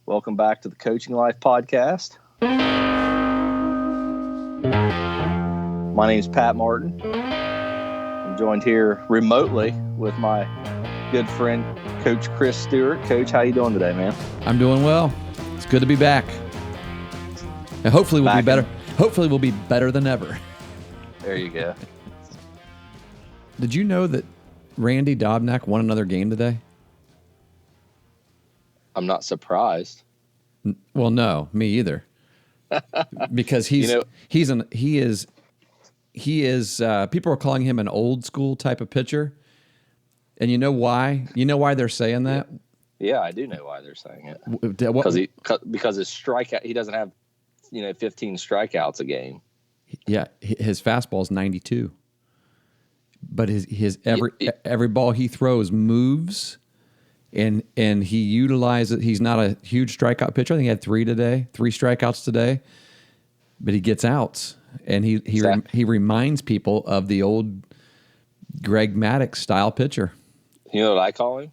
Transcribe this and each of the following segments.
Welcome back to the Coaching Life Podcast. My name is Pat Martin. I'm joined here remotely with my good friend, Coach Chris Stewart. Coach, how you doing today, man? I'm doing well. It's good to be back. And hopefully we'll be better. Hopefully we'll be better than ever. There you go. Did you know that Randy Dobnak won another game today? I'm not surprised. Well, no, me either. Because he is people are calling him an old school type of pitcher. And you know why? You know why they're saying that? Yeah, I do know why they're saying it. Because his strikeout, he doesn't have 15 strikeouts a game. Yeah, his fastball is 92. But his every ball he throws moves. And he utilizes. He's not a huge strikeout pitcher. I think he had 3 strikeouts today. But he gets outs, and he reminds people of the old Greg Maddux style pitcher. You know what I call him?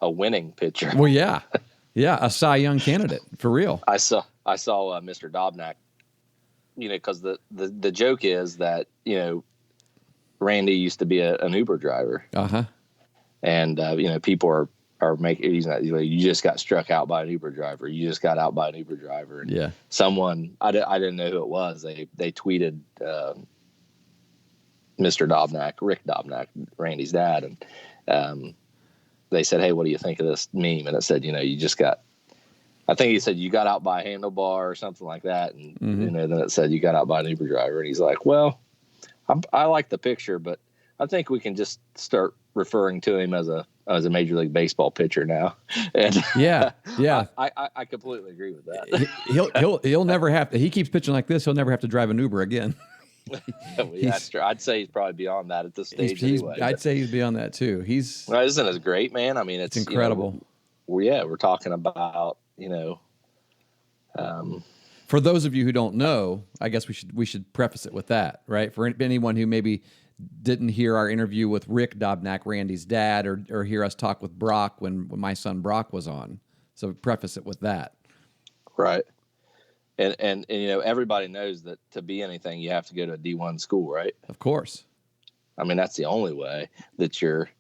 A winning pitcher. Well, yeah, a Cy Young candidate for real. I saw Mr. Dobnak. Because the joke is that Randy used to be an Uber driver. And, people are making, you just got struck out by an Uber driver. You just got out by an Uber driver. And yeah. Someone, I didn't know who it was. They tweeted Mr. Dobnak, Rick Dobnak, Randy's dad. And they said, hey, what do you think of this meme? And it said, you just got, I think he said you got out by a handlebar or something like that. And, then it said you got out by an Uber driver. And he's like, well, I like the picture, but I think we can just start referring to him as a Major League Baseball pitcher now. And yeah. I completely agree with that. He'll never have to. He keeps pitching like this. He'll never have to drive an Uber again. That's true. I'd say he's probably beyond that at this stage. Anyway, I'd say he's beyond that too. Isn't it great, man? I mean, it's incredible. We're talking about For those of you who don't know, I guess we should preface it with that, right? For anyone who maybe didn't hear our interview with Rick Dobnak, Randy's dad, or hear us talk with Brock when my son Brock was on. So preface it with that. Right. And everybody knows that to be anything, you have to go to a D1 school, right? Of course. I mean, that's the only way that you're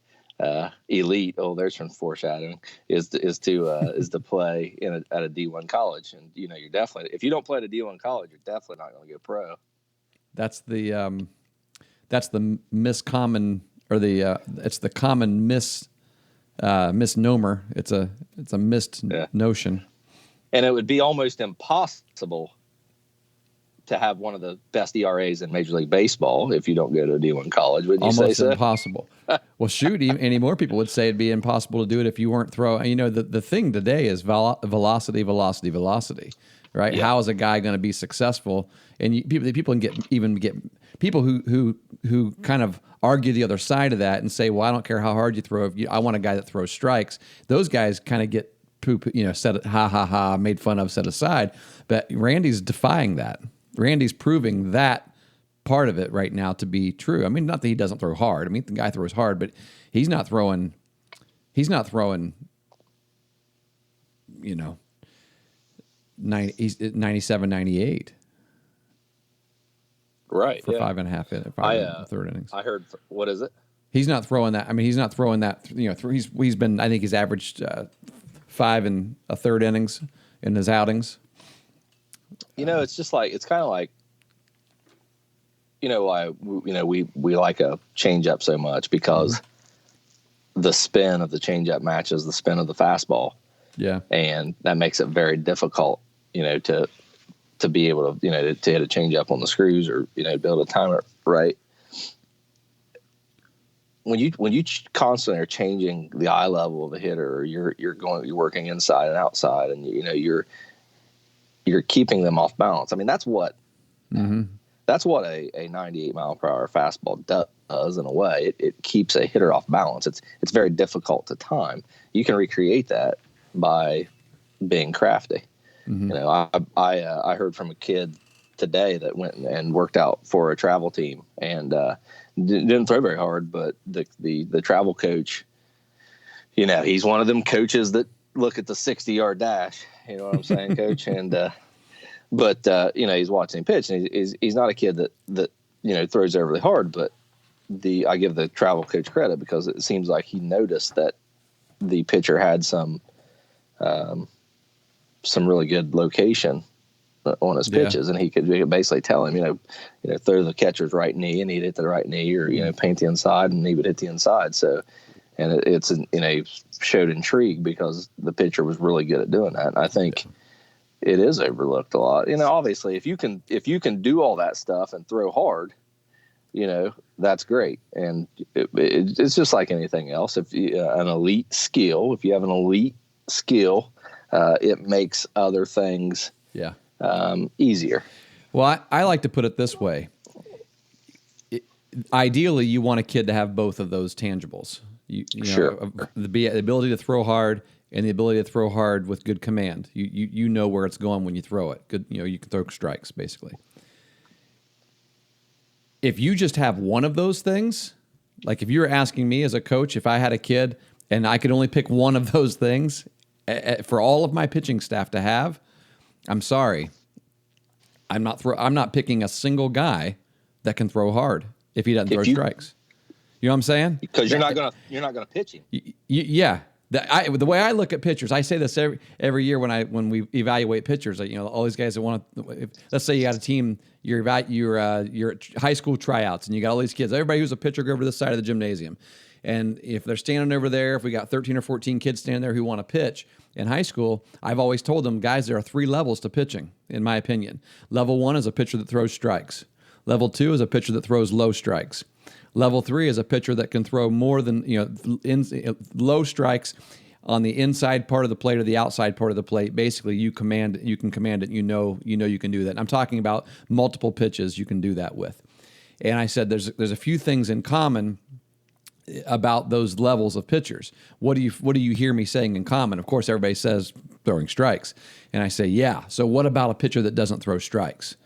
elite. Oh, there's some foreshadowing. Is to play at a D1 college, and you're definitely, if you don't play at a D1 college, you're definitely not going to go pro. That's the miscommon, or it's the common misnomer. It's a missed notion. And it would be almost impossible to have one of the best ERAs in Major League Baseball if you don't go to a D1 college. Wouldn't you say so? Almost impossible. Well, shoot, any more people would say it'd be impossible to do it if you weren't throwing. The thing today is velocity, right? Yeah. How is a guy going to be successful? And people can get people who kind of argue the other side of that and say, well, I don't care how hard you throw. I want a guy that throws strikes. Those guys kind of get set, made fun of, set aside. But Randy's defying that. Randy's proving that part of it right now to be true. I mean, not that he doesn't throw hard. I mean, the guy throws hard, but he's not throwing 97, 98. Right. For 5.5 third innings. I heard, what is it? He's not throwing that. I mean, he's not throwing that, he's been, I think he's averaged 5 1/3 innings in his outings. It's just like, it's kind of like, why, we like a changeup so much, because the spin of the changeup matches the spin of the fastball. Yeah. And that makes it very difficult, to be able to, to hit a changeup on the screws, or, be able to time it right. When you constantly are changing the eye level of a hitter, or you're working inside and outside, and you're keeping them off balance. I mean, that's what a 98 mile per hour fastball does in a way. It keeps a hitter off balance. It's very difficult to time. You can recreate that by being crafty. I heard from a kid today that went and worked out for a travel team, and didn't throw very hard, but the travel coach, he's one of them coaches that look at the 60-yard dash. You know what I'm saying, Coach? And but you know, he's watching him pitch, and he's not a kid that you know throws overly hard. But I give the travel coach credit because it seems like he noticed that the pitcher had some really good location on his pitches, and he could basically tell him, you know, throw the catcher's right knee, and he'd hit the right knee, or you know, paint the inside, and he would hit the inside. So, and it's you know, showed intrigue because the pitcher was really good at doing that. And I think it is overlooked a lot. You know, obviously, if you can do all that stuff and throw hard, you know, that's great. And it's just like anything else. If you, an elite skill, if you have an elite skill, it makes other things easier. Well, I like to put it this way. Ideally, you want a kid to have both of those tangibles. You know, the ability to throw hard and the ability to throw hard with good command. You know where it's going when you throw it. Good, you know, you can throw strikes, basically. If you just have one of those things, like if you were asking me as a coach, if I had a kid and I could only pick one of those things for all of my pitching staff to have, I'm sorry. I'm not picking a single guy that can throw hard if he doesn't throw strikes. You know what I'm saying? Because you're not gonna pitch him. Yeah. The way I look at pitchers, I say this every year when we evaluate pitchers. You know, all these guys that want to. Let's say you got a team, you're at high school tryouts, and you got all these kids. Everybody who's a pitcher go over to this side of the gymnasium, and if they're standing over there, if we got 13 or 14 kids standing there who want to pitch in high school, I've always told them, guys, there are 3 levels to pitching, in my opinion. Level 1 is a pitcher that throws strikes. Level 2 is a pitcher that throws low strikes. Level 3 is a pitcher that can throw more than, low strikes on the inside part of the plate or the outside part of the plate. Basically, you can command it. You know you can do that. And I'm talking about multiple pitches you can do that with. And I said there's a few things in common about those levels of pitchers. What do you hear me saying in common? Of course, everybody says throwing strikes. And I say, yeah. So what about a pitcher that doesn't throw strikes?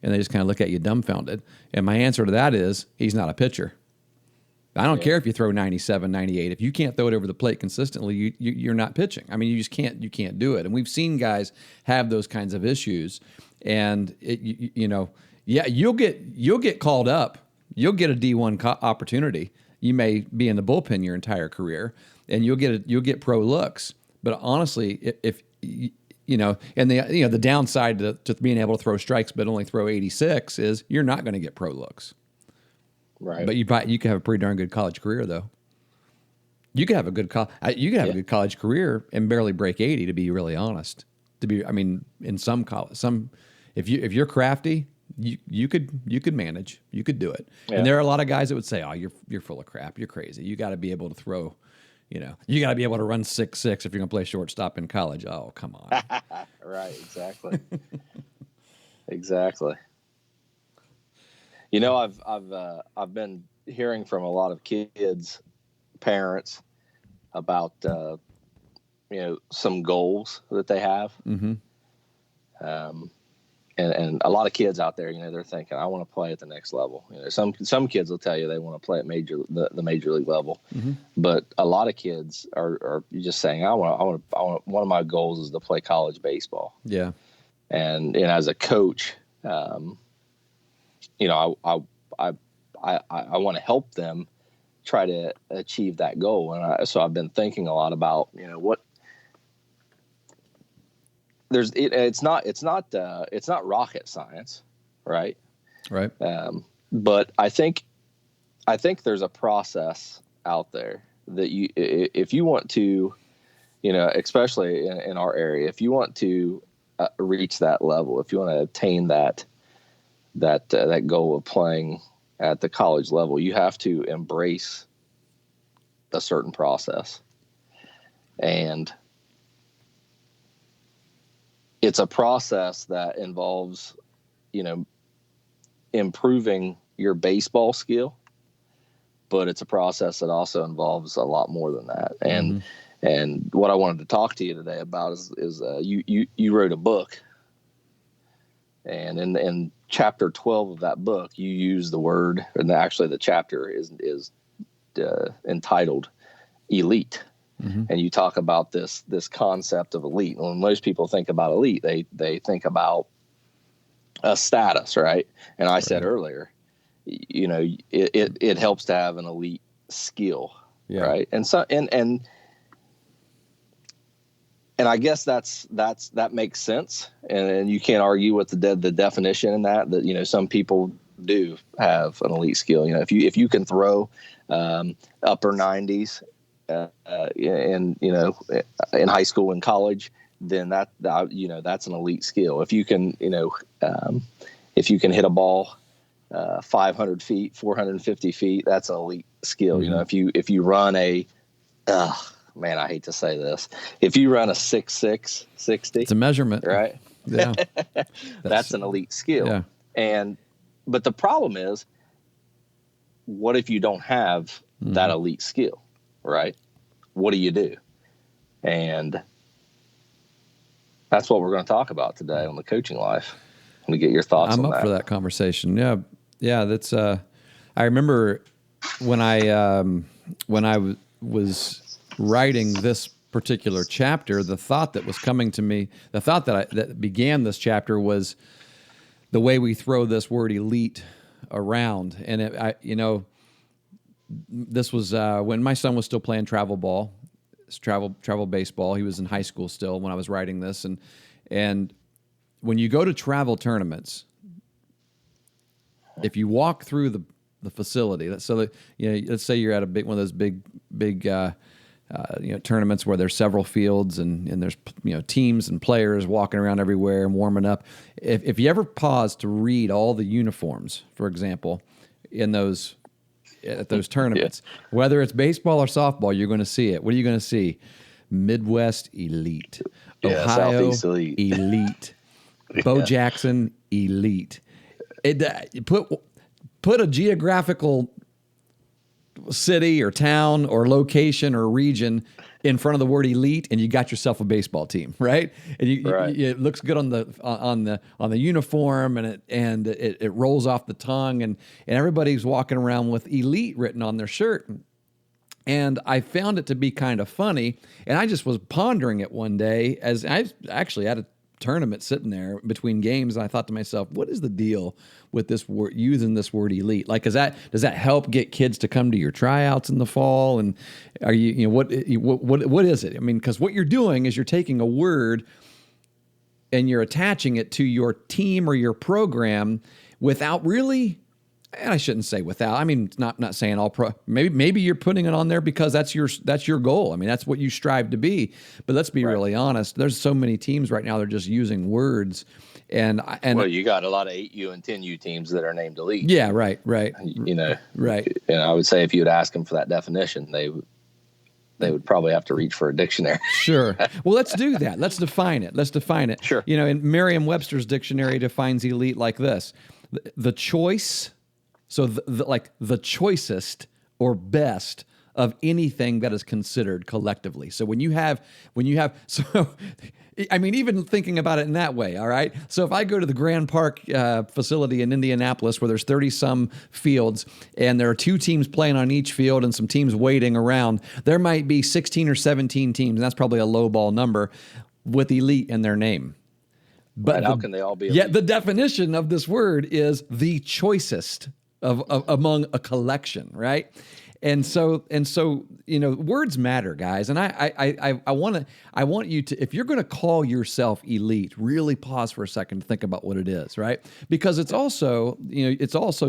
And they just kind of look at you dumbfounded. And my answer to that is, he's not a pitcher. I don't care if you throw 97, 98. If you can't throw it over the plate consistently, you're not pitching. I mean, you can't do it. And we've seen guys have those kinds of issues. And you'll get called up. You'll get a D1 opportunity. You may be in the bullpen your entire career, and you'll get pro looks. But honestly, if and the downside to being able to throw strikes but only throw 86 is you're not going to get pro looks. Right. But you could have a pretty darn good college career, though. You could have a good a good college career and barely break 80. To be really honest, in some college, if you're crafty, you could manage. You could do it. Yeah. And there are a lot of guys that would say, "Oh, you're full of crap. You're crazy. You got to be able to throw." You got to be able to run 6'6" if you're going to play shortstop in college. Oh, come on. Right, exactly. Exactly. I've been hearing from a lot of kids, parents about some goals that they have. Mm-hmm. And a lot of kids out there, they're thinking, I want to play at the next level. Some kids will tell you they want to play at the major league level, mm-hmm. but a lot of kids are just saying, I want one of my goals is to play college baseball. Yeah. And as a coach, I want to help them try to achieve that goal. And so I've been thinking a lot about, what. It's not rocket science, right? Right. But I think there's a process out there that if you want to, especially in our area, if you want to reach that level, if you want to attain that goal of playing at the college level, you have to embrace a certain process. And it's a process that involves, improving your baseball skill, but it's a process that also involves a lot more than that. And what I wanted to talk to you today about is you wrote a book, and in chapter 12 of that book, you use the word, and actually the chapter is entitled elite. And you talk about this concept of elite. When most people think about elite, they think about a status, right? And I said earlier, it helps to have an elite skill, right? And so and I guess that makes sense, and you can't argue with the definition in that some people do have an elite skill. If you can throw upper 90s in high school and college, then that's an elite skill. If you can hit a ball 500 feet, 450 feet, that's an elite skill. If you run man, I hate to say this. If you run a 6'6", 60, it's a measurement, right? Yeah, that's an elite skill. Yeah. But the problem is, what if you don't have that elite skill, right? What do you do? And that's what we're going to talk about today on the Coaching Life. Let me get your thoughts on that. I'm up for that conversation. Yeah. That's. I remember when I was writing this particular chapter, the thought that was coming to me, the thought that began this chapter was the way we throw this word elite around. And this was when my son was still playing travel ball, travel baseball. He was in high school still when I was writing this. And when you go to travel tournaments, if you walk through the facility, let's say you're at one of those big tournaments where there's several fields and there's teams and players walking around everywhere and warming up. If you ever pause to read all the uniforms, for example, at those tournaments, whether it's baseball or softball, you're going to see it. What are you going to see? Midwest Elite, Ohio Elite, Bo Jackson Elite. Put a geographical city or town or location or region in front of the word elite, and you got yourself a baseball team, right? And it looks good on the uniform, and it rolls off the tongue, and everybody's walking around with elite written on their shirt. And I found it to be kind of funny, and I just was pondering it one day as I actually had a tournament sitting there between games, and I thought to myself, what is the deal with this word, using this word elite? Like, does that help get kids to come to your tryouts in the fall? And are what is it? I mean, because what you're doing is you're taking a word and you're attaching it to your team or your program without really. And I shouldn't say without. I mean, not saying all pro. Maybe you're putting it on there because that's your goal. I mean, that's what you strive to be. But let's be really honest. There's so many teams right now that are just using words, and you got a lot of 8U and 10U teams that are named elite. Yeah, right. Right. And I would say if you would ask them for that definition, they would probably have to reach for a dictionary. Sure. Well, let's do that. Let's define it. Sure. And Merriam-Webster's dictionary defines elite like this: the choice. So the choicest or best of anything that is considered collectively. So when you have, so I mean, even thinking about it in that way, all right? So if I go to the Grand Park facility in Indianapolis where there's 30-some fields and there are 2 teams playing on each field and some teams waiting around, there might be 16 or 17 teams, and that's probably a low ball number, with elite in their name. But how can they all be elite? Yet the definition of this word is the choicest of among a collection, right? And so words matter, guys. And I want you to, if you're going to call yourself elite, really pause for a second to think about what it is, right? Because it's also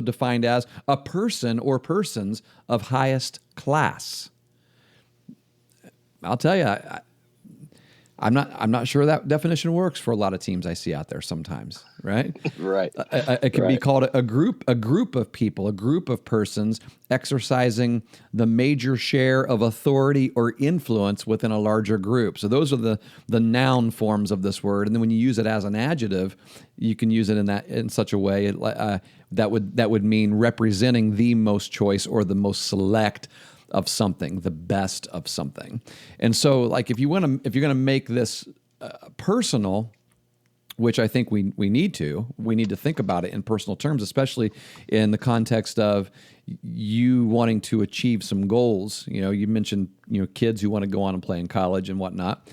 defined as a person or persons of highest class. I'll tell you, I'm not sure that definition works for a lot of teams I see out there sometimes, right? Right. It can be called a group of people, a group of persons exercising the major share of authority or influence within a larger group. So those are the noun forms of this word. And then when you use it as an adjective, you can use it in such a way that would mean representing the most choice or the most select of something, the best of something. And so, like, if you're going to make this personal, which I think we need to. We need to think about it in personal terms, especially in the context of you wanting to achieve some goals. You mentioned, kids who want to go on and play in college and whatnot.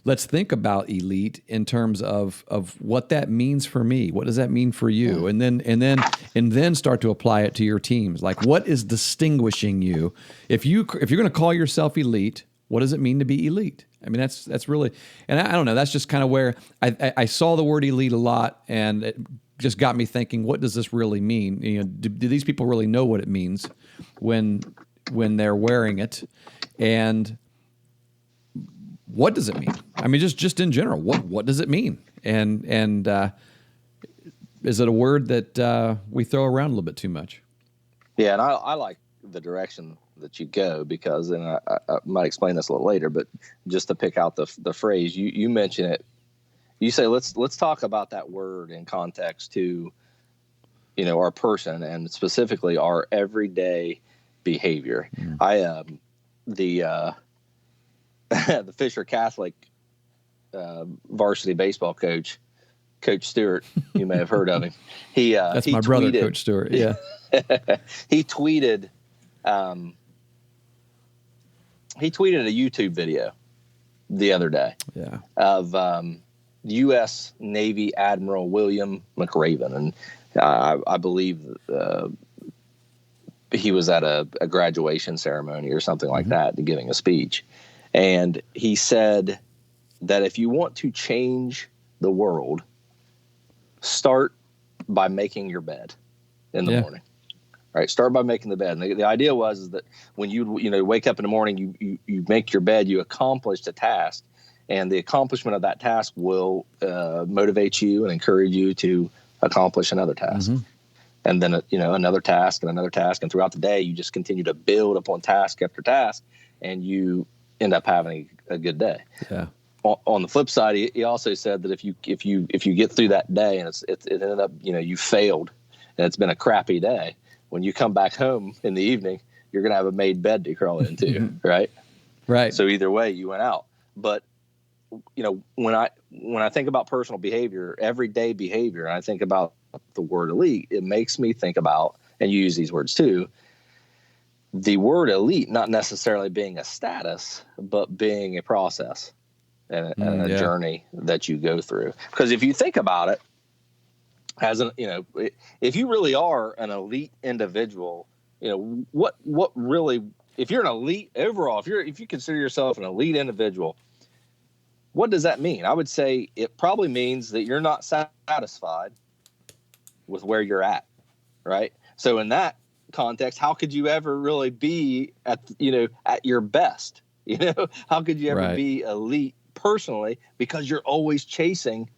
Let's think about elite in terms of what that means for me. What does that mean for you? And then start to apply it to your teams. Like, what is distinguishing you? If you're going to call yourself elite, what does it mean to be elite? I mean, that's really, and I don't know. That's just kind of where I saw the word elite a lot, and it just got me thinking, what does this really mean? Do these people really know what it means when they're wearing it? And what does it mean? I mean, just in general, what does it mean? And is it a word that we throw around a little bit too much? Yeah, and I like the direction that you go, because, and I might explain this a little later, but just to pick out the phrase, you mention it. You say, let's talk about that word in context to, our person, and specifically our everyday behavior. The Fisher Catholic varsity baseball coach Stewart, you may have heard of him. That's my brother, Coach Stewart. Yeah. He tweeted a YouTube video the other day of U.S. Navy Admiral William McRaven, and I believe he was at a graduation ceremony or something like that, giving a speech. And he said that if you want to change the world, start by making your bed in the morning. Right? Start by making the bed. And the idea was that when you wake up in the morning, you make your bed, you accomplish a task, and the accomplishment of that task will motivate you and encourage you to accomplish another task. And then another task and another task, and throughout the day you just continue to build upon task after task, and you end up having a good day. Yeah. On the flip side, he also said that if you get through that day and it ended up you failed and it's been a crappy day, when you come back home in the evening, you're gonna have a made bed to crawl into, right? Right. So either way, you went out. But when I think about personal behavior, everyday behavior, and I think about the word elite, it makes me think about, and you use these words too, the word elite not necessarily being a status, but being a process and a journey that you go through. Because if you think about it, if you really are an elite individual, what really, if you're an elite overall, if you consider yourself an elite individual, what does that mean? I would say it probably means that you're not satisfied with where you're at, right? So in that context, how could you ever really be at your best? How could you ever be elite personally? Because you're always chasing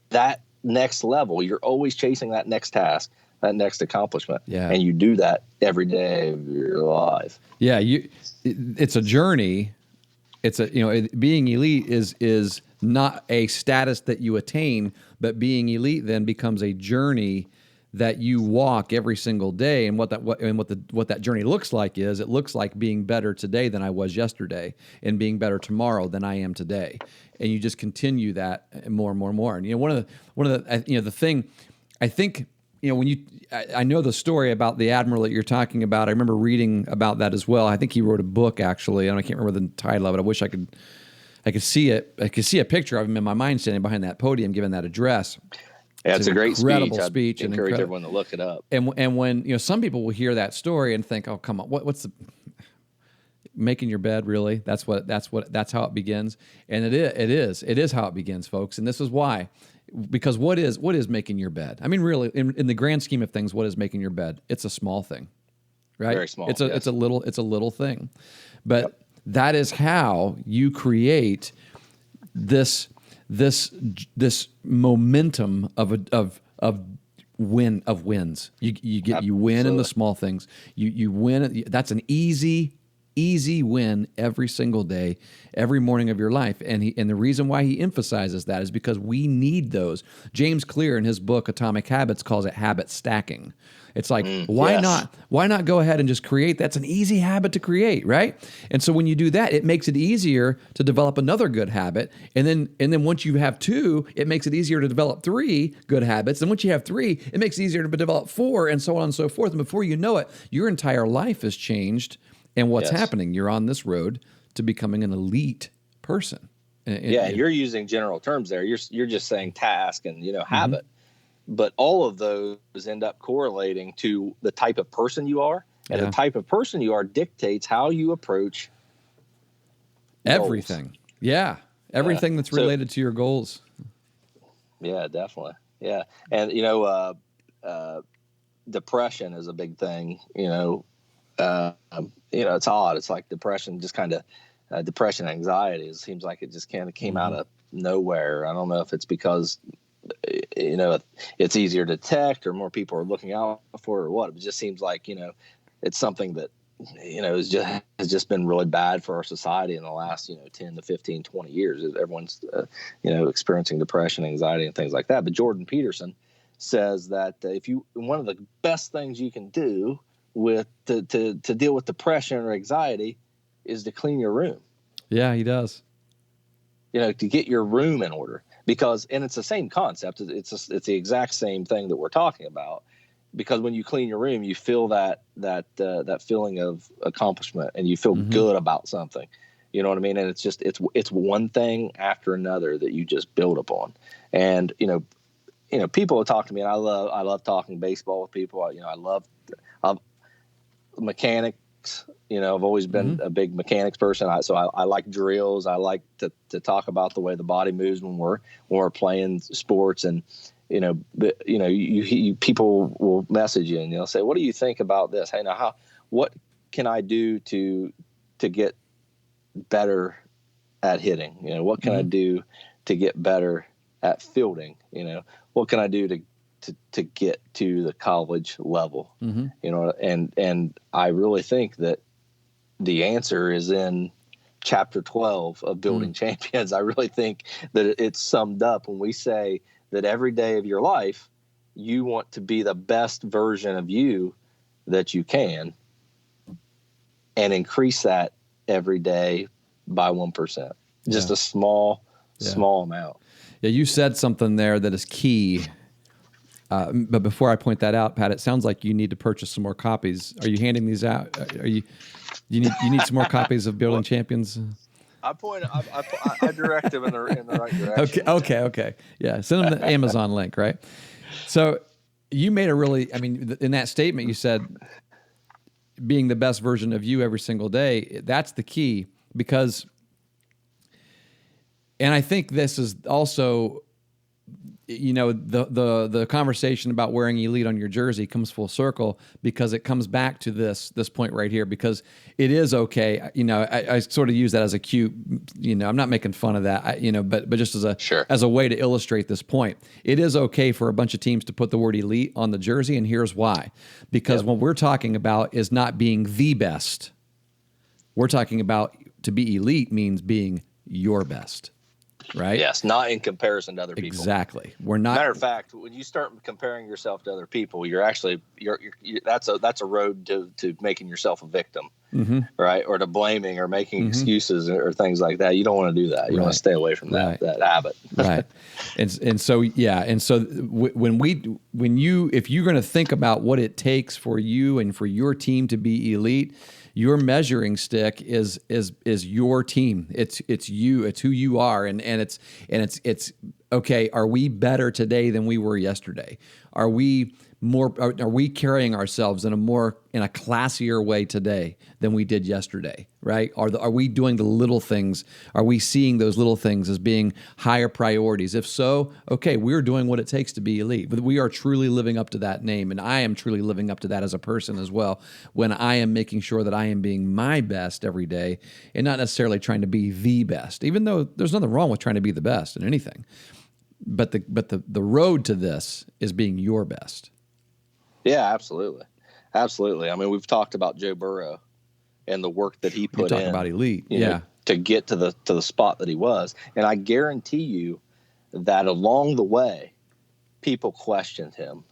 that next level. You're always chasing that next task, that next accomplishment. Yeah. And you do that every day of your life. Yeah. It's a journey. It's being elite is not a status that you attain, but being elite then becomes a journey that you walk every single day. And what that journey looks like is, it looks like being better today than I was yesterday, and being better tomorrow than I am today. And you just continue that more and more and more. And one of the thing, I think, I know the story about the admiral that you're talking about. I remember reading about that as well. I think he wrote a book, actually, and I can't remember the title of it. I wish I could see it. I could see a picture of him in my mind standing behind that podium giving that address. Yeah, it's a great incredible speech. I encourage everyone to look it up. And when some people will hear that story and think, "Oh, come on, what's the making your bed, really?" That's how it begins. And it is how it begins, folks. And this is why. Because what is making your bed? I mean, really, in the grand scheme of things, what is making your bed? It's a small thing, right? Very small. It's a little thing, but that is how you create this momentum of wins. You win in the small things. You win. That's an easy easy win every single day, every morning of your life. And the reason why he emphasizes that is because we need those. James Clear in his book Atomic Habits calls it habit stacking. It's like, why not go ahead and just create? That's an easy habit to create, right? And so when you do that, it makes it easier to develop another good habit. And then once you have 2, it makes it easier to develop 3 good habits. And once you have 3, it makes it easier to develop 4, and so on and so forth. And before you know it, your entire life has changed. And what's happening? You're on this road to becoming an elite person. And you're using general terms there. You're just saying task and habit. But all of those end up correlating to the type of person you are. And the type of person you are dictates how you approach everything. Goals. Yeah. Everything that's related to your goals. Yeah, definitely. Yeah. And, depression is a big thing. It's odd. It's like depression, just kind of depression, anxiety. It seems like it just kind of came out of nowhere. I don't know if it's because it's easier to detect or more people are looking out for it or what. It just seems like, it's something that, has just been really bad for our society in the last, 10 to 15, 20 years. Everyone's, experiencing depression, anxiety, and things like that. But Jordan Peterson says that one of the best things you can do to deal with depression or anxiety is to clean your room. Yeah, he does. To get your room in order. And it's the same concept. It's the exact same thing that we're talking about, because when you clean your room, you feel that feeling of accomplishment, and you feel good about something. You know what I mean? And it's one thing after another that you just build upon. And people will talk to me, and I love talking baseball with people. I love mechanics. I've always been a big mechanics person. So I like drills. I like to talk about the way the body moves when we're playing sports. And, people will message you and they'll say, what do you think about this? Hey, now what can I do to get better at hitting? What can I do to get better at fielding? What can I do to get to the college level? And I really think that the answer is in chapter 12 of Building Champions. I really think that it's summed up when we say that every day of your life, you want to be the best version of you that you can, and increase that every day by 1%, just a small amount. Yeah. You said something there that is key. But before I point that out, Pat, it sounds like you need to purchase some more copies. Are you handing these out? You need some more copies of Building Champions? I direct them in the right direction. Okay. Yeah, send them the Amazon link, right? So you made in that statement you said being the best version of you every single day. That's the key, because, and I think this is also, the conversation about wearing elite on your jersey comes full circle, because it comes back to this point right here, because it is okay. I sort of use that as a cue, I'm not making fun of that, but just as a way to illustrate this point. It is okay for a bunch of teams to put the word elite on the jersey. And here's why, because what we're talking about is not being the best. We're talking about, to be elite means being your best. Right? Yes, not in comparison to other people. Exactly. We're not. Matter of fact, when you start comparing yourself to other people, you're actually that's a road to making yourself a victim, right? Or to blaming or making excuses or things like that. You don't want to do that. You want to stay away from that habit. Right. And so if you're going to think about what it takes for you and for your team to be elite, your measuring stick is your team. It's you. It's who you are, and it's okay. Are we better today than we were yesterday? Are we carrying ourselves in a classier way today than we did yesterday? Right? Are we doing the little things? Are we seeing those little things as being higher priorities? If so, okay, we're doing what it takes to be elite. But we are truly living up to that name, and I am truly living up to that as a person as well, when I am making sure that I am being my best every day and not necessarily trying to be the best, even though there's nothing wrong with trying to be the best in anything. But the road to this is being your best. Yeah, absolutely. Absolutely. I mean, we've talked about Joe Burrow, and the work that he You put talk in, about elite. you know, to get to the spot that he was. And I guarantee you that along the way, people questioned him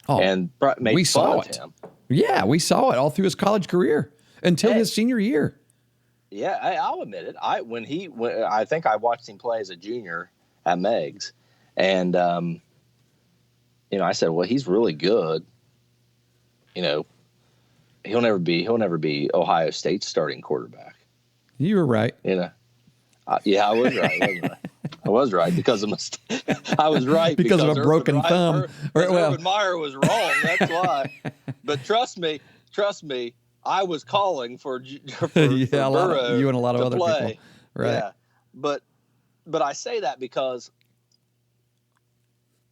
and made fun of him. Yeah, we saw it all through his college career until his senior year. Yeah, I'll admit it. I think I watched him play as a junior at Meigs, and you know, I said, well, he's really good. You know, he'll never be Ohio State's starting quarterback. You were right. You know, yeah, I was right. Wasn't I? I was right because of I was right because of a broken thumb. Urban Meyer was wrong. That's why. But trust me, I was calling for Burrow you and a lot of other play. people, right? Yeah, but I say that because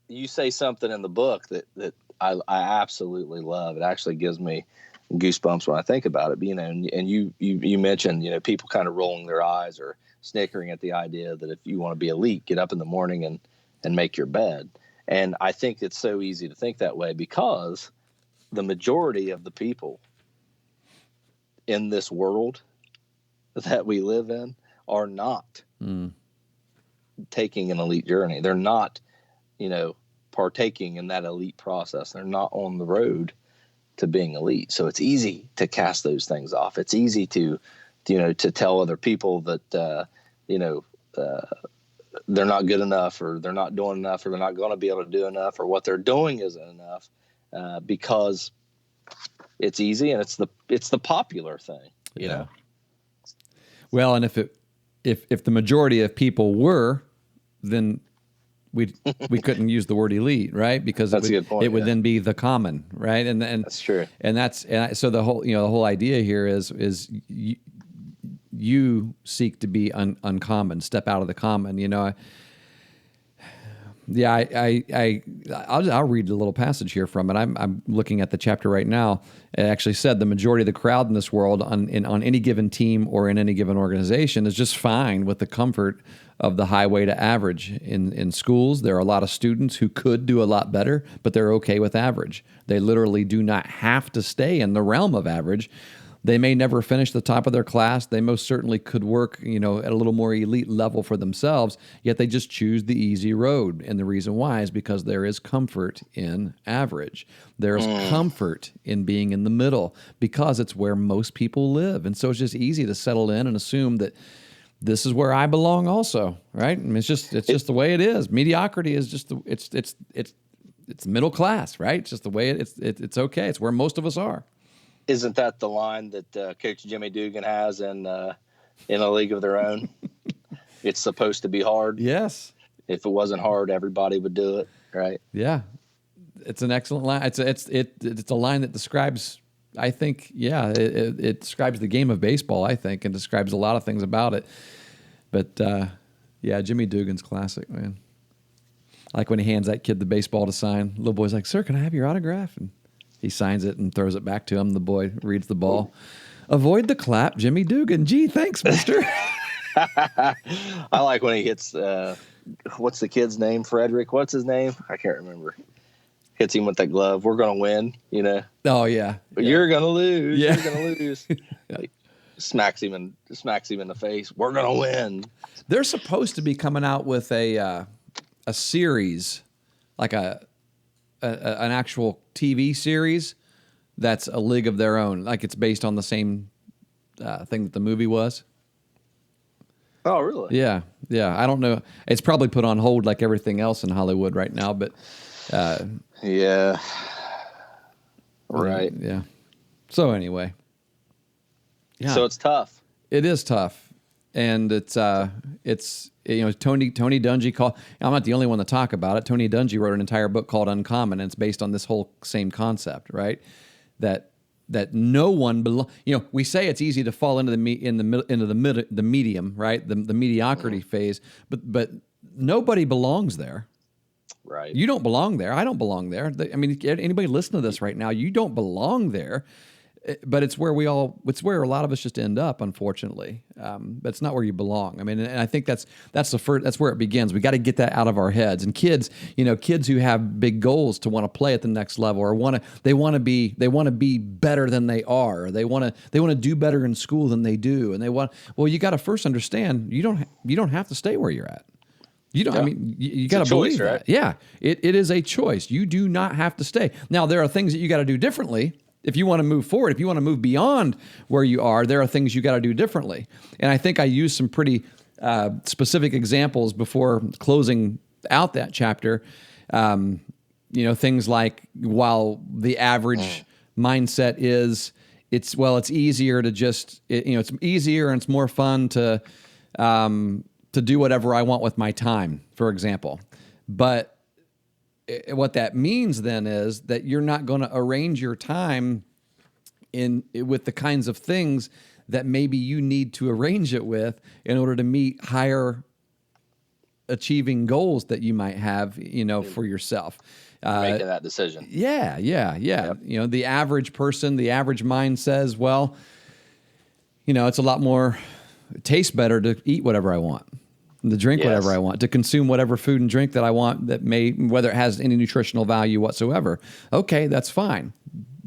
you say something in the book that I absolutely love. It actually gives me goosebumps when I think about it. You know, and you mentioned, you know, people kind of rolling their eyes or snickering at the idea that if you want to be elite, get up in the morning and make your bed. And I think it's so easy to think that way because the majority of the people in this world that we live in are not taking an elite journey. They're not, you know, partaking in that elite process. They're not on the road to being elite. So it's easy to cast those things off. It's easy to, you know, to tell other people that, you know, they're not good enough, or they're not doing enough, or they're not going to be able to do enough, or what they're doing isn't enough, because it's easy and it's the popular thing, you know? Well, and if the majority of people were, then we couldn't use the word elite, right? Because that's a good point. It would then be the common, right? And that's true. So the whole idea here is you seek to be uncommon, step out of the common. You know, I'll read a little passage here from it. I'm looking at the chapter right now. It actually said the majority of the crowd in this world on any given team or in any given organization is just fine with the comfort of the highway to average. In schools, there are a lot of students who could do a lot better, but they're okay with average. They literally do not have to stay in the realm of average. They may never finish the top of their class. They most certainly could work, you know, at a little more elite level for themselves, yet they just choose the easy road. And the reason why is because there is comfort in average. There's comfort in being in the middle because it's where most people live. And so it's just easy to settle in and assume that this is where I belong also, right? I mean, it's just the way it is. Mediocrity is just it's middle class, right? It's just the way it's okay. It's where most of us are. Isn't that the line that Coach Jimmy Dugan has in A League of Their Own? It's supposed to be hard. Yes. If it wasn't hard, everybody would do it, right? Yeah. It's an excellent line. It's a line that describes, I think, it describes the game of baseball, I think, and describes a lot of things about it. But Jimmy Dugan's classic, man. Like when he hands that kid the baseball to sign, little boy's like, "Sir, can I have your autograph?" And he signs it and throws it back to him. The boy reads the ball. Avoid the clap, Jimmy Dugan. Gee, thanks, mister. I like when he hits, what's the kid's name? Frederick? What's his name? I can't remember. Hits him with that glove. We're going to win, you know. Oh, yeah. But you're going to lose. Yeah. You're going to lose. Like, smacks him in the face. We're going to win. They're supposed to be coming out with a series, like an actual TV series that's A League of Their Own. Like it's based on the same thing that the movie was. Oh, really? Yeah. I don't know. It's probably put on hold like everything else in Hollywood right now, but yeah. Right. Yeah. So anyway. Yeah. So it's tough. It is tough. And it's you know, Tony Dungy called. I'm not the only one to talk about it. Tony Dungy wrote an entire book called Uncommon, and it's based on this whole same concept, right? That no one you know, we say it's easy to fall into the medium, right? The mediocrity phase, but nobody belongs there. Right. You don't belong there. I don't belong there. I mean, anybody listen to this right now, you don't belong there. but it's where it's where a lot of us just end up, unfortunately. But it's not where you belong. I mean, and I think that's where it begins. We got to get that out of our heads. And kids, kids who have big goals to want to play at the next level, or they want to be better than they are. Or they want to do better in school than they do. And you got to first understand you don't have to stay where you're at. You don't. Yeah. I mean, you got to believe that. Right? Yeah, it is a choice. You do not have to stay. Now, there are things that you got to do differently. If you want to move forward, if you want to move beyond where you are, there are things you got to do differently. And I think I used some pretty specific examples before closing out that chapter. Things like, while the average mindset is, it's easier to just, it's easier and it's more fun to do whatever I want with my time, for example. But what that means then is that you're not going to arrange your time with the kinds of things that maybe you need to arrange it with in order to meet higher achieving goals that you might have, for yourself. Making that decision. Yeah. Yep. The average person, the average mind says, well, it's a lot more, it tastes better to eat whatever I want. To drink whatever I want, to consume whatever food and drink that I want, whether it has any nutritional value whatsoever. Okay, that's fine.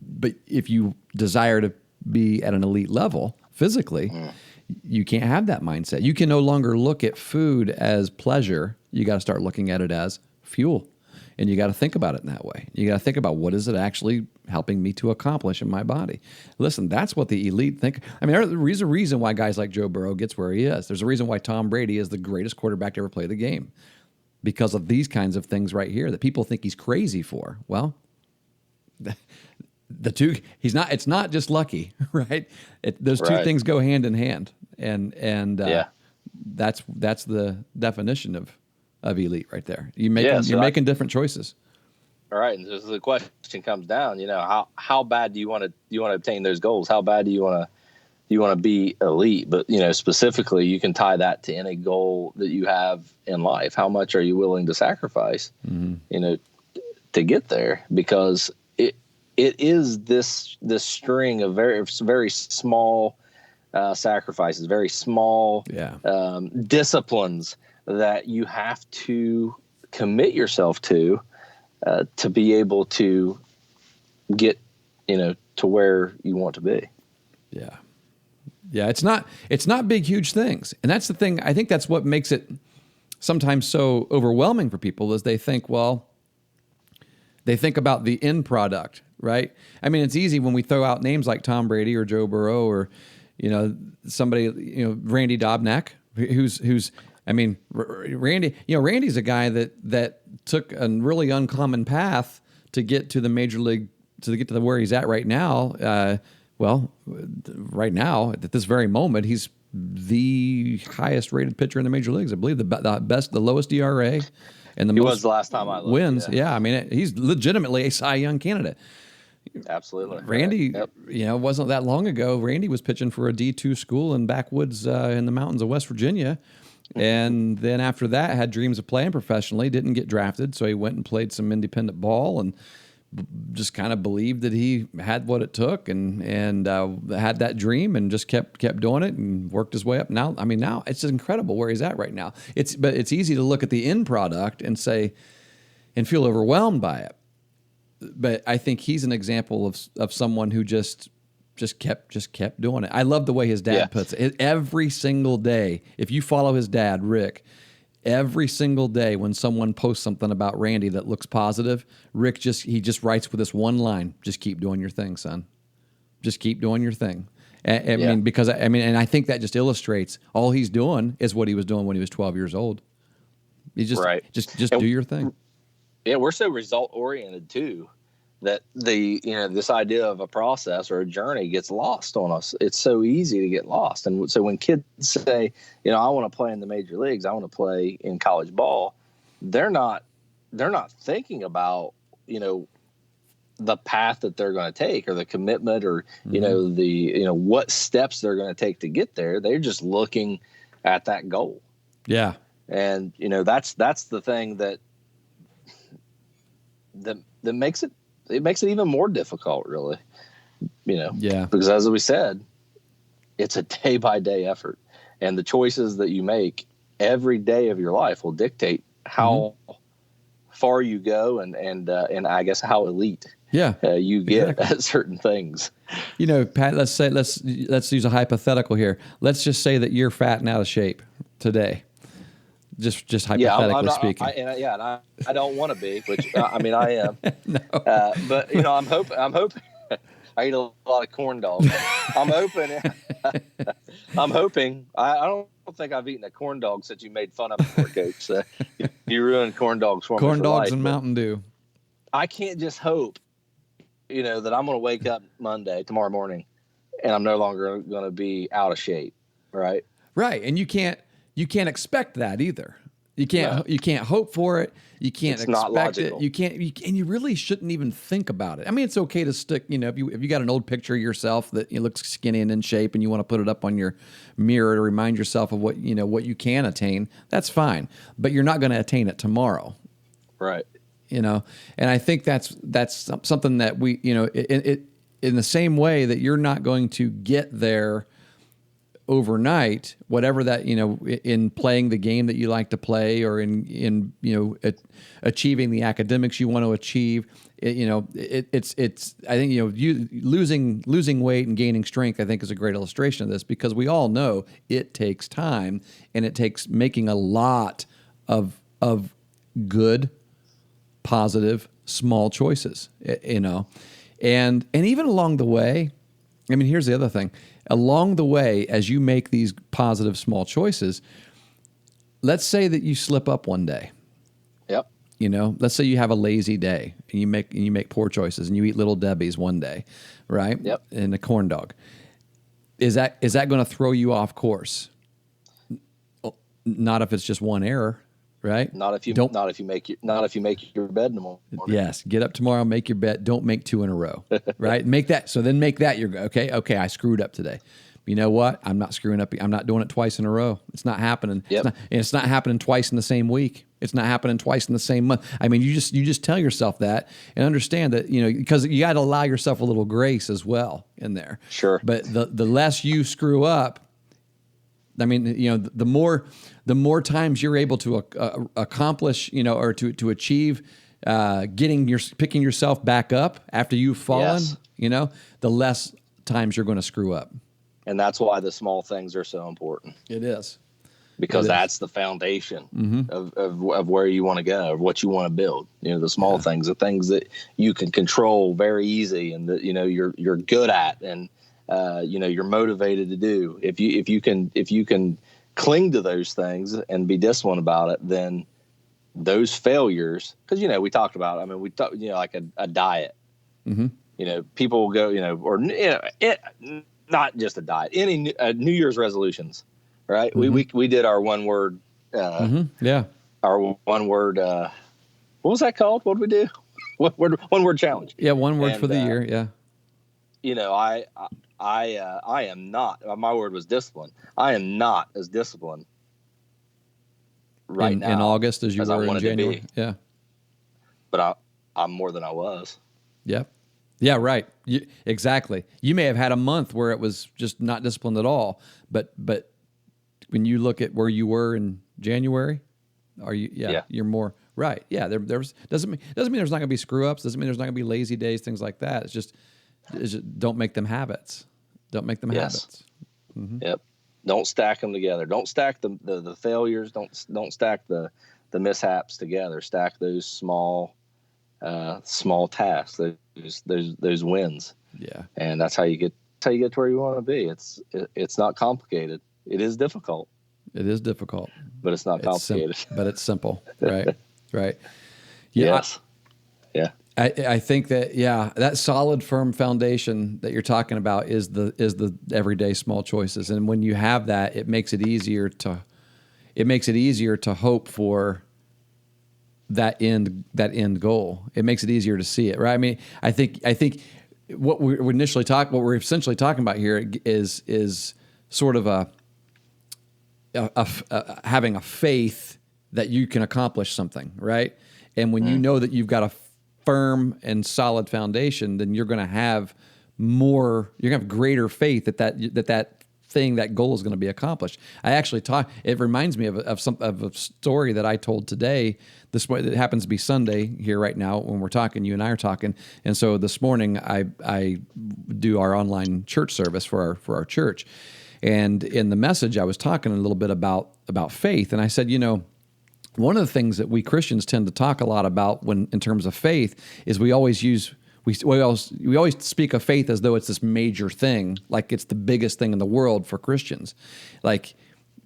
But if you desire to be at an elite level physically, you can't have that mindset. You can no longer look at food as pleasure. You got to start looking at it as fuel. And you got to think about it in that way. You got to think about, what is it actually helping me to accomplish in my body? Listen, that's what the elite think. I mean, there's a reason why guys like Joe Burrow gets where he is. There's a reason why Tom Brady is the greatest quarterback to ever play the game, because of these kinds of things right here that people think he's crazy for. Well, it's not just lucky, right? Those two things go hand in hand. And that's the definition of elite right there. You're making different choices. All right, and so the question comes down, how bad do you want to obtain those goals? How bad do you want to be elite? But specifically, you can tie that to any goal that you have in life. How much are you willing to sacrifice, to get there? Because it is this string of very, very small sacrifices, very small disciplines that you have to commit yourself to be able to get, to where you want to be. Yeah. Yeah. It's not big, huge things. And that's the thing. I think that's what makes it sometimes so overwhelming for people, is they think about the end product, right? I mean, it's easy when we throw out names like Tom Brady or Joe Burrow or, somebody, Randy Dobnak, who's, I mean, Randy's a guy that took a really uncommon path to get to the major league, to get to where he's at right now. Right now, at this very moment, he's the highest rated pitcher in the major leagues. I believe the lowest ERA, and the most was the last time I looked. Wins. Yeah, I mean, he's legitimately a Cy Young candidate. Absolutely. Randy, it wasn't that long ago. Randy was pitching for a D2 school in backwoods in the mountains of West Virginia. And then after that, had dreams of playing professionally, didn't get drafted. So he went and played some independent ball and just kind of believed that he had what it took and had that dream and just kept doing it and worked his way up. Now it's just incredible where he's at right now. But it's easy to look at the end product and say, and feel overwhelmed by it. But I think he's an example of someone who just kept doing it. I love the way his dad puts it. Every single day, if you follow his dad, Rick, every single day when someone posts something about Randy that looks positive, Rick just writes with this one line: "Just keep doing your thing, son. Just keep doing your thing." I mean, because and I think that just illustrates all he's doing is what he was doing when he was 12 years old. He just do your thing. Yeah, we're so result oriented too that this idea of a process or a journey gets lost on us. It's so easy to get lost. And so when kids say, I want to play in the major leagues, I want to play in college ball, they're not thinking about, the path that they're going to take or the commitment or, what steps they're going to take to get there. They're just looking at that goal. Yeah. And, that's the thing that makes it even more difficult, really, Yeah. because as we said, it's a day by day effort, and the choices that you make every day of your life will dictate how far you go and I guess how elite you get at certain things. Pat, let's use a hypothetical here. Let's just say that you're fat and out of shape today. Just hypothetically speaking. I don't want to be, which I mean I am. No. But I'm hoping. I eat a lot of corn dogs. I'm hoping. I don't think I've eaten a corn dog since you made fun of me for Coach. You ruined corn dogs for me. Corn dogs life, and Mountain Dew. I can't just hope, that I'm going to wake up tomorrow morning, and I'm no longer going to be out of shape. Right. Right, and you can't expect that either. You can't hope for it. You can't expect it. You can't, and you really shouldn't even think about it. I mean, it's okay to stick. If you got an old picture of yourself that looks skinny and in shape, and you want to put it up on your mirror to remind yourself of what you can attain. That's fine, but you're not going to attain it tomorrow. Right. And I think that's something that we in the same way that you're not going to get there overnight, whatever that, in playing the game that you like to play, or in achieving the academics you want to achieve, it's I think, you losing weight and gaining strength, I think, is a great illustration of this, because we all know it takes time, and it takes making a lot of good, positive, small choices, and even along the way. I mean, here's the other thing. Along the way, as you make these positive small choices, let's say that you slip up one day. Yep. Let's say you have a lazy day and you make poor choices, and you eat Little Debbie's one day, right? Yep. And a corn dog. Is that going to throw you off course? Not if it's just one error, right? Not if you make your bed in the morning. Yes, get up tomorrow, make your bed. Don't make two in a row, right? Make that. You're okay. Okay, I screwed up today. You know what? I'm not screwing up. I'm not doing it twice in a row. It's not happening. Yep. It's not happening twice in the same week. It's not happening twice in the same month. I mean, you just tell yourself that, and understand that, because you got to allow yourself a little grace as well in there. Sure. But the less you screw up, I mean, the more times you're able to accomplish, or to achieve, picking yourself back up after you've fallen, yes. The less times you're going to screw up. And that's why the small things are so important. It is. Because that's the foundation of where you want to go, of what you want to build. The small things, the things that you can control very easy, and that you're good at, and you're motivated to do. If you can cling to those things and be disciplined about it, then those failures, because we talked about, I mean, we talked, like a diet. Mm-hmm. People will go, not just a diet, any New Year's resolutions, right? Mm-hmm. We did our one word, our one word. What was that called? What did we do? One word challenge. Yeah, one word for the year. Yeah. I am not. My word was discipline. I am not as disciplined right now in August as you were in January. Yeah, but I'm more than I was. Yep. Yeah. Right. Exactly. You may have had a month where it was just not disciplined at all, but when you look at where you were in January, you're more right. Yeah. There's doesn't mean there's not going to be screw ups. Doesn't mean there's not going to be lazy days, things like that. It's just don't make them habits. Don't make them habits. Mm-hmm. Yep. Don't stack them together. Don't stack the failures. Don't stack the mishaps together. Stack those small tasks. Those wins. Yeah. And that's how you get to where you want to be. It's not complicated. It is difficult. It is difficult, but it's not complicated. But it's simple. Right. Right. Yeah. Yes. I think that that solid, firm foundation that you're talking about is the everyday small choices, and when you have that, it makes it easier to hope for that end goal. It makes it easier to see it, right? I mean, I think what we're essentially talking about here is sort of having a faith that you can accomplish something, right? And when you know that you've got a firm and solid foundation, then you're going to have you're gonna have greater faith that thing, that goal is going to be accomplished. I actually it reminds me of a story that I told today. It happens to be Sunday here right now when we're talking, you and I are talking. And so this morning I do our online church service for our church. And in the message, I was talking a little bit about faith. And I said, one of the things that we Christians tend to talk a lot about in terms of faith is we always speak of faith as though it's this major thing, like it's the biggest thing in the world for Christians. Like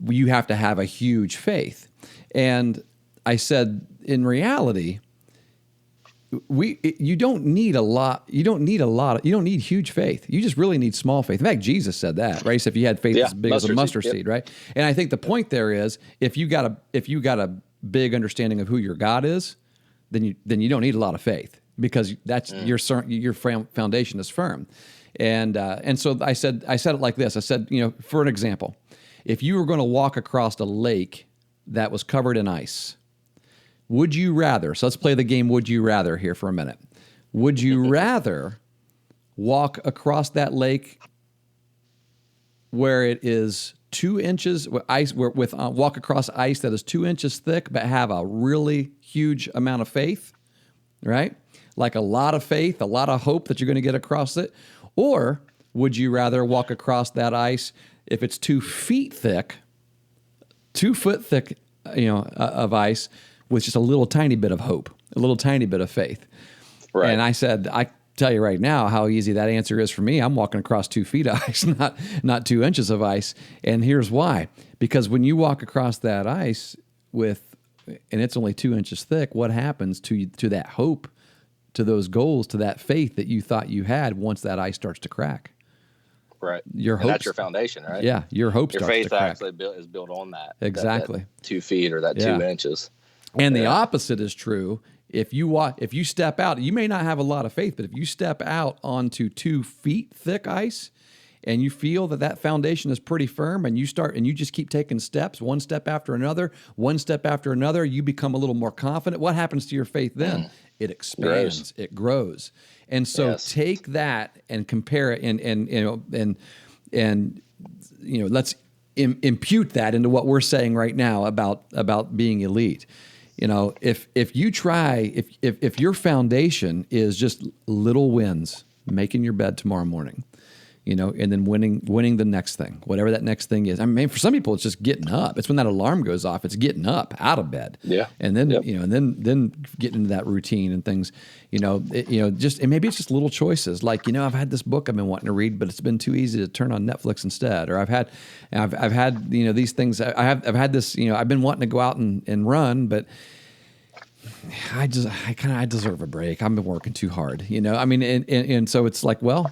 you have to have a huge faith. And I said, in reality, you don't need huge faith. You just really need small faith. In fact, Jesus said that, right? He said if you had faith as big as a mustard seed, right? And I think the point there is if you got a big understanding of who your God is, then you don't need a lot of faith, because that's your foundation is firm. And so I said it like this. I said, for an example, if you were going to walk across a lake that was covered in ice, would you rather, so let's play the game would you rather here for a minute. Would you rather walk across that lake where it is 2 inches walk across ice that is 2 inches thick but have a really huge amount of faith, right? Like a lot of faith, a lot of hope that you're going to get across it? Or would you rather walk across that ice if it's 2 feet thick, 2 foot thick, of ice, with just a little tiny bit of hope, a little tiny bit of faith? Right. And I said, I tell you right now how easy that answer is for me. I'm walking across 2 feet of ice, not 2 inches of ice. And here's why. Because when you walk across that ice and it's only 2 inches thick, what happens to that hope, to those goals, to that faith that you thought you had once that ice starts to crack? Right. That's your foundation, right? Yeah. Your hope starts to crack. Your faith actually is built on that. Exactly. That 2 feet or that 2 inches. And the opposite is true. If you step out, you may not have a lot of faith, but if you step out onto 2 feet thick ice and you feel that foundation is pretty firm, and you just keep taking steps, one step after another, you become a little more confident. What happens to your faith then? It expands, it grows. And so take that and compare it and let's impute that into what we're saying right now about being elite. If your foundation is just little wins, making your bed tomorrow morning, and then winning the next thing, whatever that next thing is. I mean, for some people, it's just getting up. It's when that alarm goes off. It's getting up out of bed. Yeah. And then, then getting into that routine and things, and maybe it's just little choices. Like, I've had this book I've been wanting to read, but it's been too easy to turn on Netflix instead. Or I've had these things. I've had this, I've been wanting to go out and run, but I deserve a break. I've been working too hard, and so it's like, well,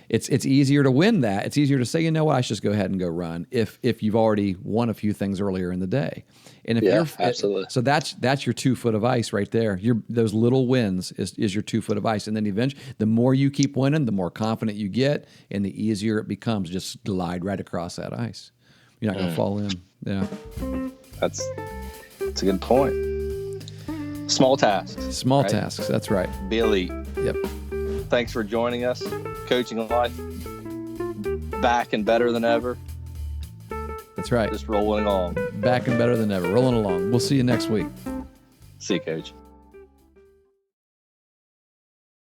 it's easier to win that. It's easier to say, I should just go ahead and go run if you've already won a few things earlier in the day. And if absolutely. So that's your 2 foot of ice right there. Those little wins is your 2 foot of ice. And then eventually, the more you keep winning, the more confident you get, and the easier it becomes. Just glide right across that ice. You're not going to fall in. Yeah. That's a good point. Small tasks. Small tasks. That's right. Be elite. Yep. Thanks for joining us. Coaching Life, back and better than ever. That's right. Just rolling along. Back and better than ever. Rolling along. We'll see you next week. See you, Coach.